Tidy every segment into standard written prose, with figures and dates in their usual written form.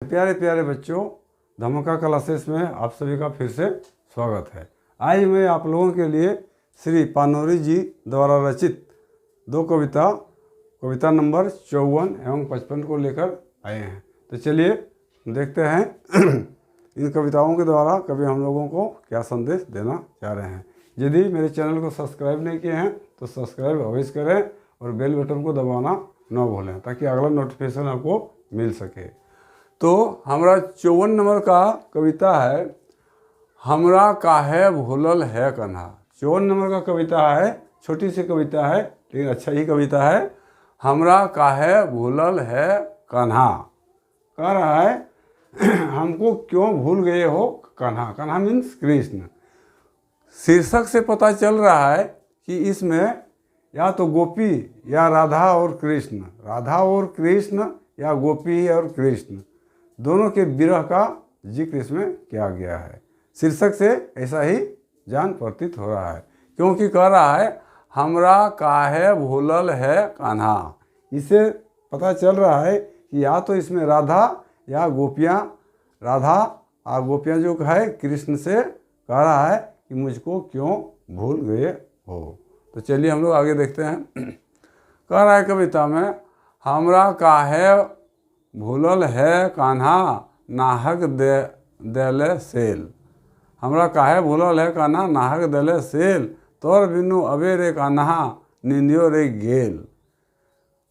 प्यारे प्यारे बच्चों, धमाका क्लासेस में आप सभी का फिर से स्वागत है। आज मैं आप लोगों के लिए श्री पानोरी जी द्वारा रचित दो कविता नंबर 54 एवं 55 को लेकर आए हैं। तो चलिए देखते हैं इन कविताओं के द्वारा कवि हम लोगों को क्या संदेश देना चाह रहे हैं। यदि मेरे चैनल को सब्सक्राइब नहीं किए हैं तो सब्सक्राइब अवश्य करें और बेल बटन को दबाना न भूलें ताकि अगला नोटिफिकेशन आपको मिल सके। तो हमारा 54 नंबर का कविता है, हमरा काहे भूलल है कन्हा। 54 नंबर का कविता है, छोटी सी कविता है लेकिन अच्छा ही कविता है। हमरा काहे भूलल है कन्हा, कह रहा है हमको क्यों भूल गए हो कन्हा। कन्हा मीन्स कृष्ण। शीर्षक से पता चल रहा है कि इसमें या तो गोपी या राधा और कृष्ण, राधा और कृष्ण या गोपी और कृष्ण, दोनों के विरह का जिक्र इसमें किया गया है। शीर्षक से ऐसा ही जान प्रतीत हो रहा है, क्योंकि कह रहा है हमरा काहे भूलल है कान्हा। इससे पता चल रहा है कि या तो इसमें राधा या गोपियाँ, राधा और गोपियाँ जो है कृष्ण से कह रहा है कि मुझको क्यों भूल गए हो। तो चलिए हम लोग आगे देखते हैं। कह रहा है कविता में, हमरा काहे भूलल है कान्हा नाहक देले सेल। हमरा काहे भूलल है कान्हा नाहक देले सेल, तोर बिनु अबे रे कान्हा निंदियो रे गेल।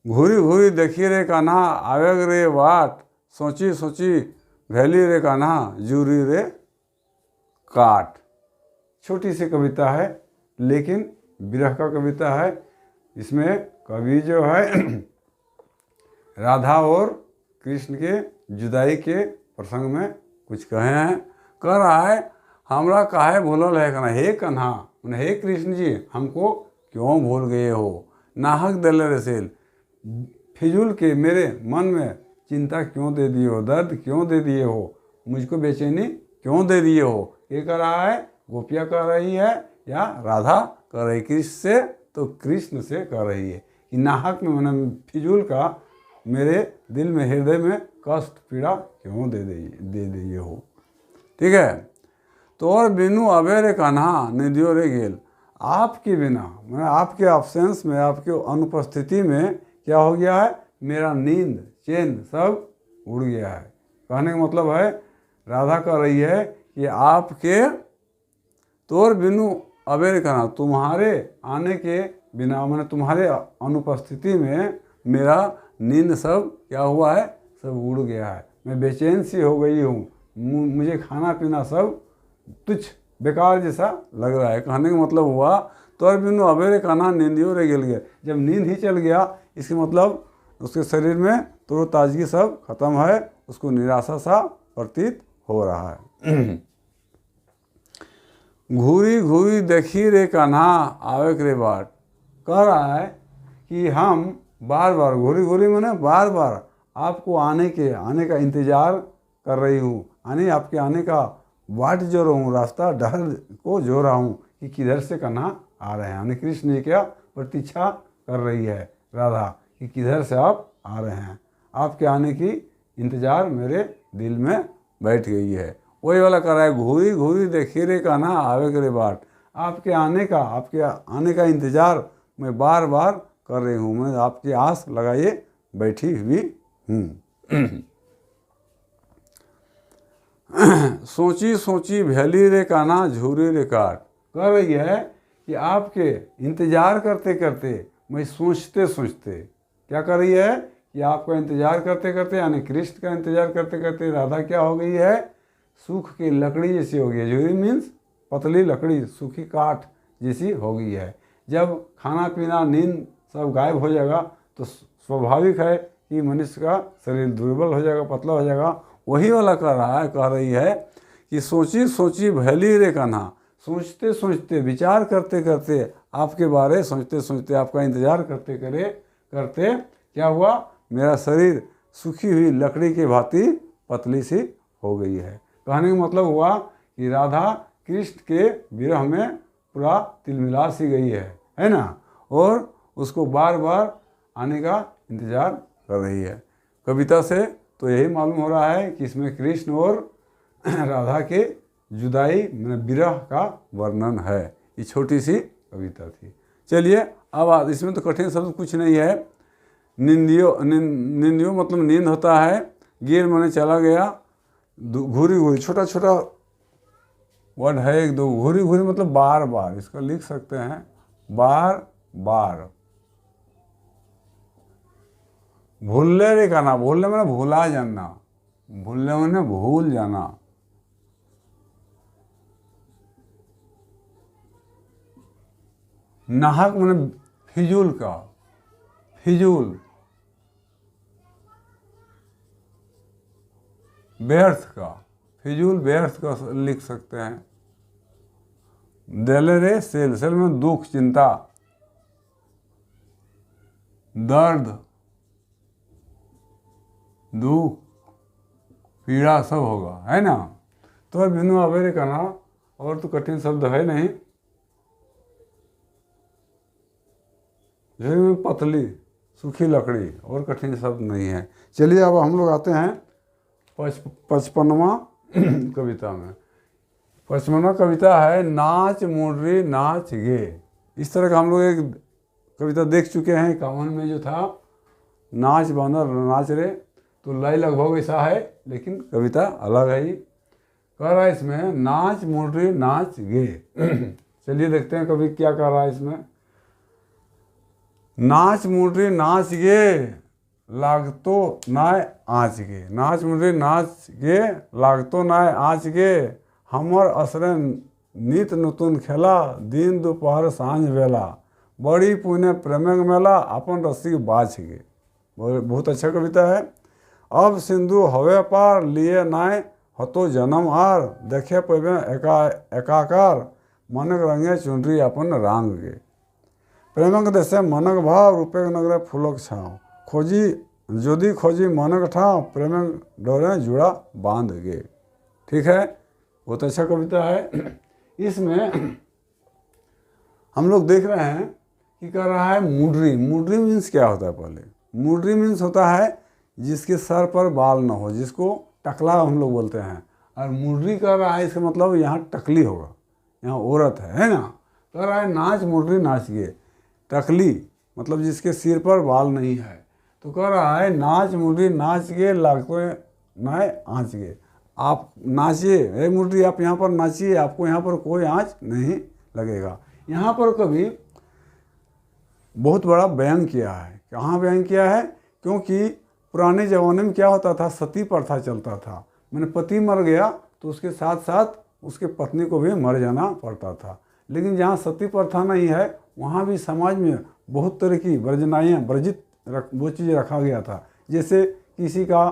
घूरी घूरी देखी रे कान्हा आवेग रे वाट, सोची सोची भैली रे कान्हा जूरी रे काट। छोटी सी कविता है लेकिन विरह का कविता है। इसमें कवि जो है राधा और कृष्ण के जुदाई के प्रसंग में कुछ कहे हैं। कह रहा है हमरा काहे भूलल है कन्हा, हे कन्हा हे कृष्ण जी हमको क्यों भूल गए हो। नाहक देले रे सेल, फिजूल के मेरे मन में चिंता क्यों दे दिए हो, दर्द क्यों दे दिए हो, मुझको बेचैनी क्यों दे दिए हो। ये कह रहा है गोपिया कह रही है या राधा कह रही, कृष्ण से तो कृष्ण से कह रही है कि नाहक में मैंने फिजूल का मेरे दिल में हृदय में कष्ट पीड़ा क्यों दे दिए हो। ठीक है। तो और बिनु अबे रे कान्हा निधियो रे गेल, आपके बिना मैंने आपके ऑब्सेंस में, आपके अनुपस्थिति में क्या हो गया है, मेरा नींद चैन सब उड़ गया है। कहने का मतलब है राधा कह रही है कि आपके तोर बिनु अबे रे कान्हा, तुम्हारे आने के बिना मैंने तुम्हारे अनुपस्थिति में मेरा नींद सब क्या हुआ है, सब उड़ गया है। मैं बेचैन सी हो गई हूँ, मुझे खाना पीना सब तुच्छ बेकार जैसा लग रहा है। कहने का मतलब हुआ तोर बिनु अबे रे कान्हा नींदियो रे गेल गया। जब नींद ही चल गया इसके मतलब उसके शरीर में तरोताजगी सब खत्म है, उसको निराशा सा प्रतीत हो रहा है। घूरी घूरी देखी रे कान्हा आवे रे बाट, कह रहा है कि हम बार बार घूरी घूरी मैंने बार बार आपको आने का इंतज़ार कर रही हूँ, आपके आने का बाट जो रहा हूँ, रास्ता डहर को जो रहा हूँ कि किधर से कान्हा आ रहे हैं। कृष्ण जी क्या प्रतीक्षा कर रही है राधा कि किधर से आप आ रहे हैं, आपके आने की इंतज़ार मेरे दिल में बैठ गई है। वही वाला कर रहा है घूरी घूरी देखी रे कान्हा आवे करे बाट, आपके आने का इंतज़ार मैं बार बार कर रही हूँ, मैं आपकी आस लगाए बैठी हुई हूँ। सोची सोची भैली रे कान्हा झूरी रे काट, कह रही है कि आपके इंतज़ार करते करते मैं सोचते सोचते क्या कर रही है कि आपका इंतज़ार करते करते कृष्ण का इंतज़ार करते करते राधा क्या हो गई है, सूख की लकड़ी जैसी हो गई है। झूरी मीन्स पतली लकड़ी, सूखी काठ जैसी हो गई है। जब खाना पीना नींद सब गायब हो जाएगा तो स्वाभाविक है कि मनुष्य का शरीर दुर्बल हो जाएगा, पतला हो जाएगा। वही वाला कह रही है कि सोची सोची भैली रे कान्हा, सोचते सोचते विचार करते करते आपके बारे सोचते सोचते आपका इंतज़ार करते करते क्या हुआ, मेरा शरीर सूखी हुई लकड़ी की भांति पतली सी हो गई है। कहने का मतलब हुआ कि राधा कृष्ण के विरह में पूरा तिलमिला सी गई है ना, और उसको बार बार आने का इंतज़ार कर रही है। कविता से तो यही मालूम हो रहा है कि इसमें कृष्ण और राधा के जुदाई विरह का वर्णन है। ये छोटी सी कविता थी। चलिए अब इसमें तो कठिन शब्द कुछ नहीं है। निंदियो मतलब नींद होता है। गिर माने चला गया। घूरी घूरी छोटा छोटा वर्ड है एक दो। घूरी घूरी मतलब बार बार, इसको लिख सकते हैं बार बार। भूलने रे कहना, भूलने मैंने भूला जाना, भूलने मैंने भूल जाना। नाहक मैंने फिजूल का, फिजूल। व्यर्थ का, फिजूल व्यर्थ का लिख सकते हैं। दिल रे सेल, सेल में दुख चिंता दर्द दुख पीड़ा सब होगा, है ना। तो बिनु अवेरे कहना, और तो कठिन शब्द है नहीं। जैसे पतली सूखी लकड़ी, और कठिन शब्द नहीं है। चलिए अब हम लोग आते हैं 55वां कविता में। 55वां कविता है नाच मुररी नाच गे। इस तरह का हम लोग एक कविता देख चुके हैं। 51 में जो था नाच बांदर नाच रे, तो लय लगभग ऐसा है लेकिन कविता अलग है। कह रहा है इसमें नाच मुररी नाच गे। चलिए देखते हैं कवि क्या कह रहा है इसमें। नाच मुररी नाच गे लागतो नाय आँच गे। नाच मुररी नाच गे लागतो नाय आँच गे। हमर असरे नित नतुन खेला दिन दोपहर सांझ बेला। बड़ी पुण्य प्रेमक मेला अपन रस्सी बाछ गे। बहुत अच्छा कविता है। अब सिंधु हवे पार लिए नाय हतो जन्म आर। देखे पेबे एकाकार मनक रंगे चुनरी अपन रांग गे। प्रेमक देशे मनक भाव रूपे नगरे फूलक छाँव। खोजी जोदी खोजी मनक ठाव प्रेमक डोरे जुड़ा बांध गे। ठीक है, बहुत अच्छा कविता है। इसमें हम लोग देख रहे हैं कि कह रहा है मुडरी। मुडरी मीन्स क्या होता है? पहले मुडरी मीन्स होता है जिसके सर पर बाल ना हो, जिसको टकला हम लोग बोलते हैं। और मुडरी कह रहा है इसका मतलब यहाँ टकली होगा, यहाँ औरत है ना। कह रहा है नाच मुडरी नाच गे। टकली मतलब जिसके सिर पर बाल नहीं है। तो कह रहा है नाच मुडरी नाच गे लागतो नाय आँच गे। आप नाचिए, हे मुडरी आप यहाँ पर नाचिए, आपको यहाँ पर कोई आँच नहीं लगेगा। यहाँ पर कभी बहुत बड़ा बयान किया है। कहाँ बयान किया है? क्योंकि पुराने ज़माने में क्या होता था, सती प्रथा चलता था। मैंने पति मर गया तो उसके साथ साथ उसके पत्नी को भी मर जाना पड़ता था। लेकिन जहाँ सती प्रथा नहीं है वहाँ भी समाज में बहुत तरह की वर्जनाएँ वर्जित वो चीज़ रखा गया था। जैसे किसी का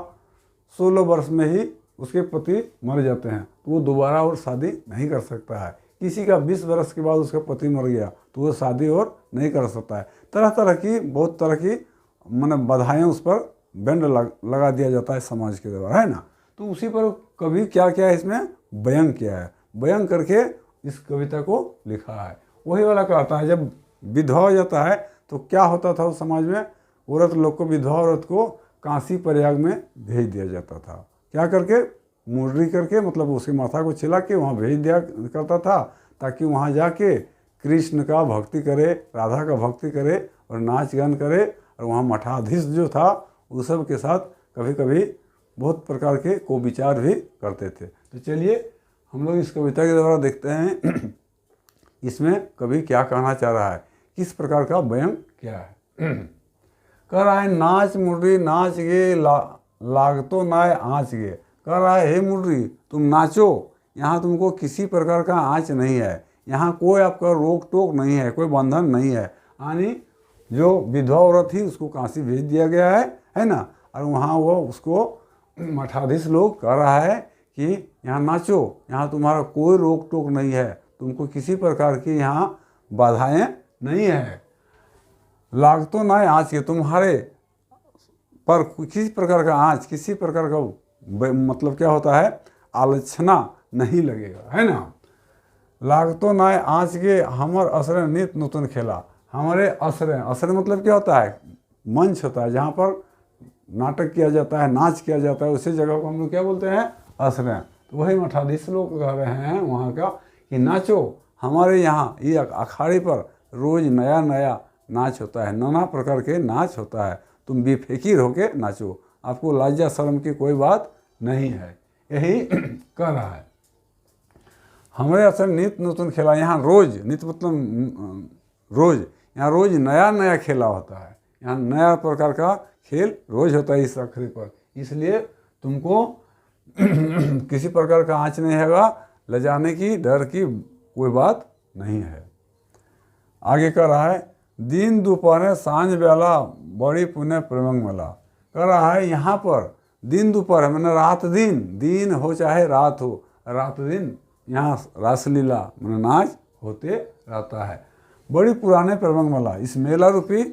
16 वर्ष में ही उसके पति मर जाते हैं तो वो दोबारा और शादी नहीं कर सकता है। किसी का 20 वर्ष के बाद उसका पति मर गया तो वो शादी और नहीं कर सकता है। तरह तरह की बहुत तरह की माने बाधाएँ उस पर बैंड लगा दिया जाता है समाज के द्वारा, है ना। तो उसी पर कभी क्या क्या इसमें बयान किया है, बयान करके इस कविता को लिखा है। वही वाला कहता है जब विधवा हो जाता है तो क्या होता था उस समाज में, औरत लोग को, विधवा औरत को काशी प्रयाग में भेज दिया जाता था। क्या करके? मुररी करके, मतलब उसके माथा को छिला के वहाँ भेज दिया करता था ताकि वहाँ जाके कृष्ण का भक्ति करे, राधा का भक्ति करे और नाच गान करे। और वहाँ मठाधीश जो था उस सब के साथ कभी कभी बहुत प्रकार के को विचार भी करते थे। तो चलिए हम लोग इस कविता के द्वारा देखते हैं इसमें कवि क्या कहना चाह रहा है, किस प्रकार का बयान क्या है। कह रहा है नाच मुररी नाच गे लागतो नाय आँच गे। कह रहा है हे मुररी तुम नाचो, यहाँ तुमको किसी प्रकार का आँच नहीं है, यहाँ कोई आपका रोक टोक नहीं है, कोई बंधन नहीं है। यानी जो विधवा औरत थी उसको काशी भेज दिया गया है ना। और वहाँ वो उसको मठाधीश लोग कह रहा है कि यहाँ नाचो, यहाँ तुम्हारा कोई रोक टोक नहीं है, तुमको किसी प्रकार की यहाँ बाधाएं नहीं है। लागतो ना आँच के, तुम्हारे पर किसी प्रकार का आँच, किसी प्रकार का मतलब क्या होता है, आलोचना नहीं लगेगा, है ना। लागतो ना आँच के हमर असर नित नूतन खेला। हमारे असर, असर मतलब क्या होता है, मंच होता है जहाँ पर नाटक किया जाता है, नाच किया जाता है, उसी जगह को हम लोग क्या बोलते हैं? आश्रय। तो वही मठाधीश लोग कह रहे हैं वहाँ का कि नाचो, हमारे यहाँ ये अखाड़े पर रोज़ नया नया नाच होता है, नाना प्रकार के नाच होता है, तुम बेफिक्र होके नाचो, आपको लज्जा शर्म की कोई बात नहीं है, यही कह रहा है। हमारे असर नित्य नूतन खेला, यहाँ रोज़, नित्य मतलब रोज़, यहाँ रोज़ नया नया खेला होता है, यहाँ नया प्रकार का खेल रोज़ होता है इस अखरे पर, इसलिए तुमको किसी प्रकार का आँच नहीं होगा, लजाने की, डर की कोई बात नहीं है। आगे कह रहा है, दिन दोपहर सांझ बेला बड़ी पुण्य प्रेमंग मेला। कह रहा है यहाँ पर दिन दोपहर मैंने रात दिन, दिन हो चाहे रात हो, रात दिन यहाँ रासलीला मैंने नाच होते रहता है। बड़ी पुराने प्रेमंग मेला, इस मेला रूपी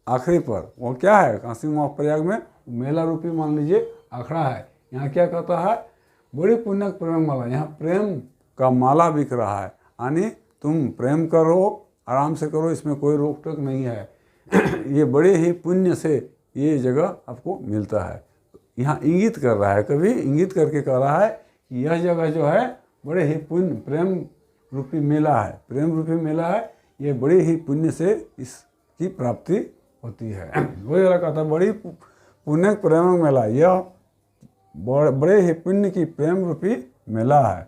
आखिरी पर वो क्या है? काशी माँ प्रयाग में मेला रूपी मान लीजिए आखड़ा है। यहाँ क्या कहता है? बड़ी पुण्य प्रेमंग मेला, यहाँ प्रेम का माला बिक रहा है, यानी तुम प्रेम करो, आराम से करो, इसमें कोई रोक टोक नहीं है। ये बड़े ही पुण्य से ये जगह आपको मिलता है। यहाँ इंगित कर रहा है, कभी इंगित करके कह रहा है कि यह जगह जो है बड़े ही पुण्य, प्रेम रूपी मेला है, प्रेम रूपी मेला है, ये बड़े ही पुण्य से इसकी प्राप्ति होती है। वही वाला कहता है बड़ी पुण्य प्रेम मेला, यह बड़े ही पुण्य की प्रेम रूपी मेला है।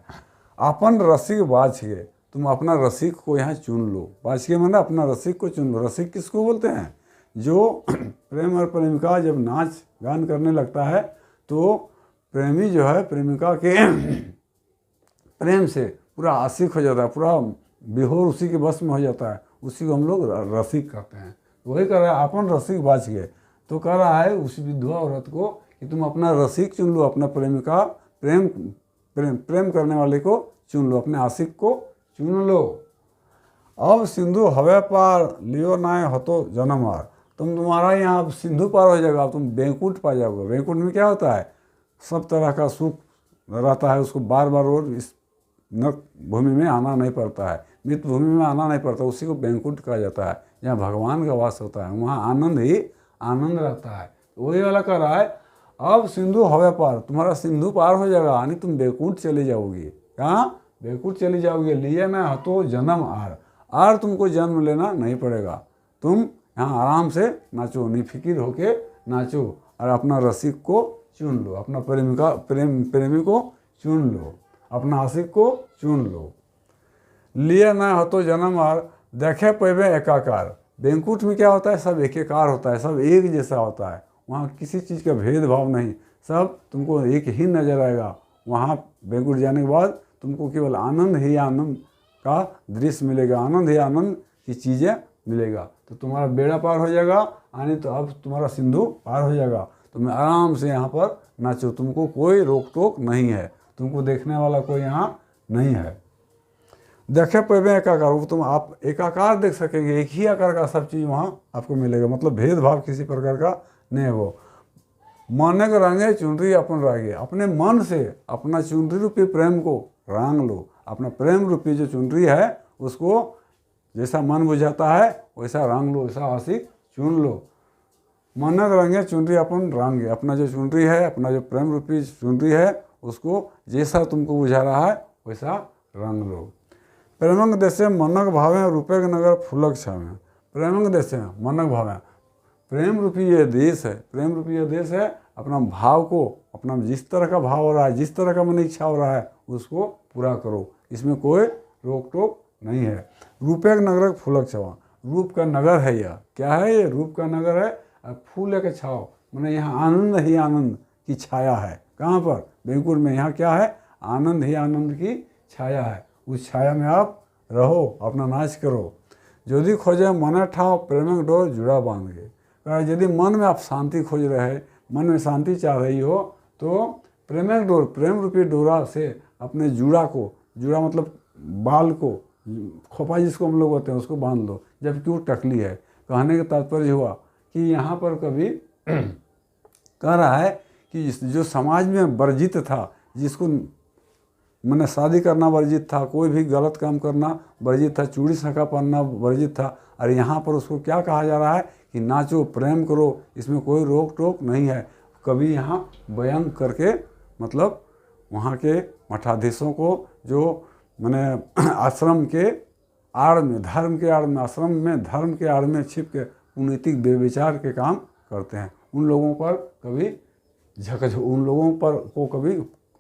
अपन रसिक बाछ के, तुम अपना रसिक को यहाँ चुन लो। बाछ के माने अपना रसिक को चुन लो। रसिक किसको बोलते हैं? जो प्रेम और प्रेमिका जब नाच गान करने लगता है तो प्रेमी जो है प्रेमिका के प्रेम से पूरा आशिक हो जाता है, पूरा बेहोर उसी के बस में हो जाता है, उसी को हम लोग रसिक कहते हैं। वही कह रहा है अपन रसिक बाछ गए, तो कह रहा है उस विधवा औरत को कि तुम अपना रसिक चुन लो, अपना प्रेमिका प्रेम करने वाले को चुन लो, अपने आशिक को चुन लो। अब सिंधु हवे पार लियो नाय हतो जनमार, तुम्हारा यहाँ अब सिंधु पार हो जाएगा, अब तुम बैंकुट पा जाओगे। बैंकुट में क्या होता है? सब तरह का सुख रहता है, उसको बार बार और इस नर्क भूमि में आना नहीं पड़ता है, मृत भूमि में आना नहीं पड़ता, उसी को बैंकुट कहा जाता है, जहाँ भगवान का वास होता है, वहाँ आनंद ही आनंद रहता है। वही वाला कह रहा है अब सिंधु हवे पार, तुम्हारा सिंधु पार हो जाएगा, यानी तुम बैंकुट चले जाओगे। कहाँ? बैंकुट चली जाओगे। लिए ना तो जन्म आर तुमको जन्म लेना नहीं पड़ेगा, तुम यहाँ आराम से नाचो, निफिकिर होके नाचो और अपना रसिक को चुन लो, अपना प्रेमी को चुन लो, अपना आशिक को चुन लो। लिए ना हो तो जन्म आर देखे पैबे एकाकार। बैंकुट में क्या होता है? सब एकाकार होता है, सब एक जैसा होता है, वहाँ किसी चीज़ का भेदभाव नहीं, सब तुमको एक ही नजर आएगा। वहाँ बैंकुट जाने के बाद तुमको केवल आनंद ही आनंद का दृश्य मिलेगा, आनंद ही आनंद की चीज़ें मिलेगा, तो तुम्हारा बेड़ा पार हो जाएगा, यानी तो अब तुम्हारा सिंधु पार हो जाएगा। तुम्हें आराम से यहाँ पर नाचो, तुमको कोई रोक टोक नहीं है, तुमको देखने वाला कोई यहाँ नहीं है। देखे पैबे एकाकार, वो तुम आप एकाकार देख सकेंगे, एक ही आकार का सब चीज़ वहाँ आपको मिलेगा, मतलब भेदभाव किसी प्रकार का नहीं है। वो मन के रंगे चुनरी अपन रागे, अपने मन से अपना चुनरी रूपी प्रेम को रंग लो, अपना प्रेम रूपी जो चुनरी है उसको जैसा मन बुझाता है वैसा रंग लो, वैसा आशिक चुन लो। मन के रंगे चुनरी अपन रंगे, अपना जो चुनरी है, अपना जो प्रेम रूपी चुनरी है उसको जैसा तुमको बुझा रहा है वैसा रंग लो। प्रेमंग देशे मनक भावे रूपे नगर फूलक छावे। प्रेमंग देशे मनक भावे, प्रेम रूपी ये देश है, प्रेम रूपी ये देश है, अपना भाव को, अपना जिस तरह का भाव हो रहा है, जिस तरह का मन इच्छा हो रहा है उसको पूरा करो, इसमें कोई रोक टोक नहीं है। रूपे नगर फूलक छावा, रूप का नगर है यह, क्या है ये? रूप का नगर है, फूल के छाव, मैंने यहाँ आनंद ही आनंद की छाया है। कहाँ पर? बैंकुट में। यहाँ क्या है? आनंद ही आनंद की छाया है, उस छाया में आप रहो, अपना नाच करो। यदि खोजे मन ठाव प्रेम डोर जुड़ा बांध के, यदि मन में आप शांति खोज रहे हैं, मन में शांति चाह रही हो, तो प्रेम डोर, प्रेम रूपी डोरा से अपने जुड़ा को, जुड़ा मतलब बाल को, खोपा जिसको हम लोग होते हैं उसको बांध लो, जबकि वो टकली है। कहने का तात्पर्य हुआ कि यहाँ पर कभी कह रहा है कि जो समाज में वर्जित था, जिसको मैंने शादी करना वर्जित था, कोई भी गलत काम करना वर्जित था, चूड़ी शाखा पहनना वर्जित था, और यहाँ पर उसको क्या कहा जा रहा है कि नाचो, प्रेम करो, इसमें कोई रोक टोक नहीं है। कवि यहाँ बयान करके मतलब वहाँ के मठाधीशों को जो मैंने आश्रम के आड़ में, धर्म के आड़ में, आश्रम में धर्म के आड़ में छिप के उन्नैतिक व्यभिचार के काम करते हैं, उन लोगों पर कभी उन लोगों पर को कभी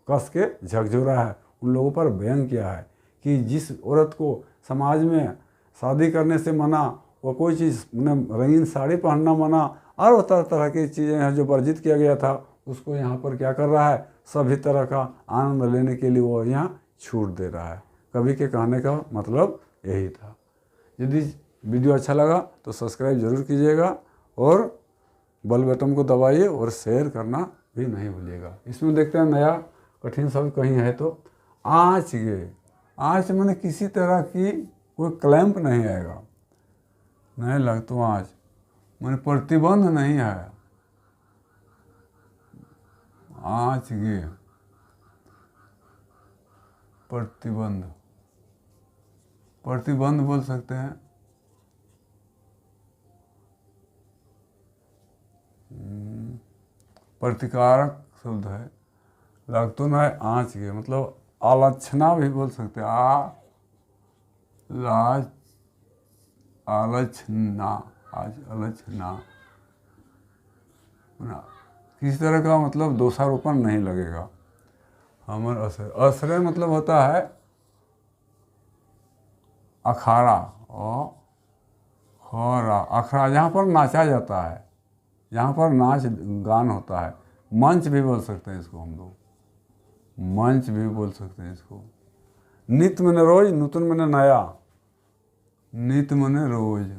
कस के झकझोरा है, उन लोगों पर बयान किया है कि जिस औरत को समाज में शादी करने से मना, वो कोई चीज़ रंगीन साड़ी पहनना मना और तरह तरह की चीज़ें हैं जो वर्जित किया गया था, उसको यहाँ पर क्या कर रहा है, सभी तरह का आनंद लेने के लिए वो यहाँ छूट दे रहा है। कवि के कहने का मतलब यही था। यदि वीडियो अच्छा लगा तो सब्सक्राइब जरूर कीजिएगा और बेल बटन को दबाइए और शेयर करना भी नहीं भूलिएगा। इसमें देखते हैं नया कठिन शब्द कहीं है तो आँच गे। आँच मैंने किसी तरह की कोई क्लैंप नहीं आएगा, नहीं लग तो आँच मैंने प्रतिबंध नहीं है। आँच गे प्रतिबंध, प्रतिबंध बोल सकते हैं। प्रतिकारक शब्द है, लग तो ना है आँच गे, मतलब आलक्षणा भी बोल सकते हैं। आलक्षणा, आज आलक्षणा किसी तरह का मतलब दोषारोपण नहीं लगेगा। हमर आश्रय, आश्रय मतलब होता है अखाड़ा और खरा, अखाड़ा जहाँ पर नाचा जाता है, जहाँ पर नाच गान होता है। मंच भी बोल सकते हैं इसको हम लोग, मंच भी बोल सकते हैं इसको। नित्य मने रोज, नूतन मने नया, नित्य मने रोज।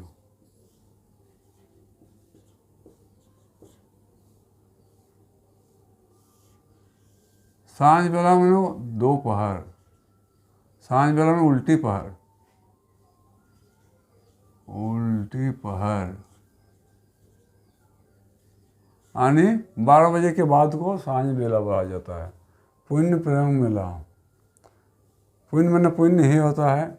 सांझ बेला में दोपहर, सांझ बेला में उल्टी पहर, उल्टी पहर यानी 12 बजे के बाद को सांझ बेला बोला जाता है। पुण्य प्रेम मेला, पुण्य मैंने पुण्य ही होता है।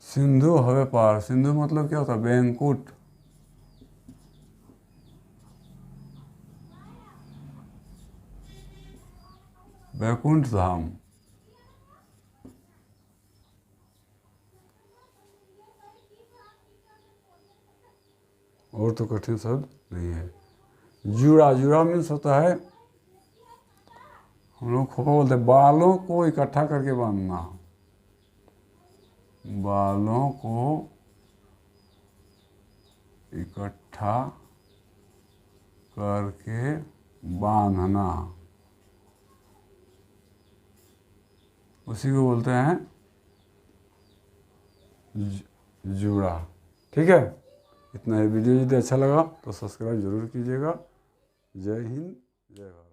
सिंधु हवे पार, सिंधु मतलब क्या होता है, बैंकुट। बैकुंठ धाम, और तो कठिन शब्द नहीं है। जूड़ा, जूड़ा मीन्स होता है, हम लोग खोपा बोलते हैं, बालों को इकट्ठा करके बांधना, बालों को इकट्ठा करके बांधना, उसी को बोलते हैं जूड़ा। ठीक है, इतना ही। वीडियो यदि अच्छा लगा तो सब्सक्राइब जरूर कीजिएगा। जय हिंद, जय भारत।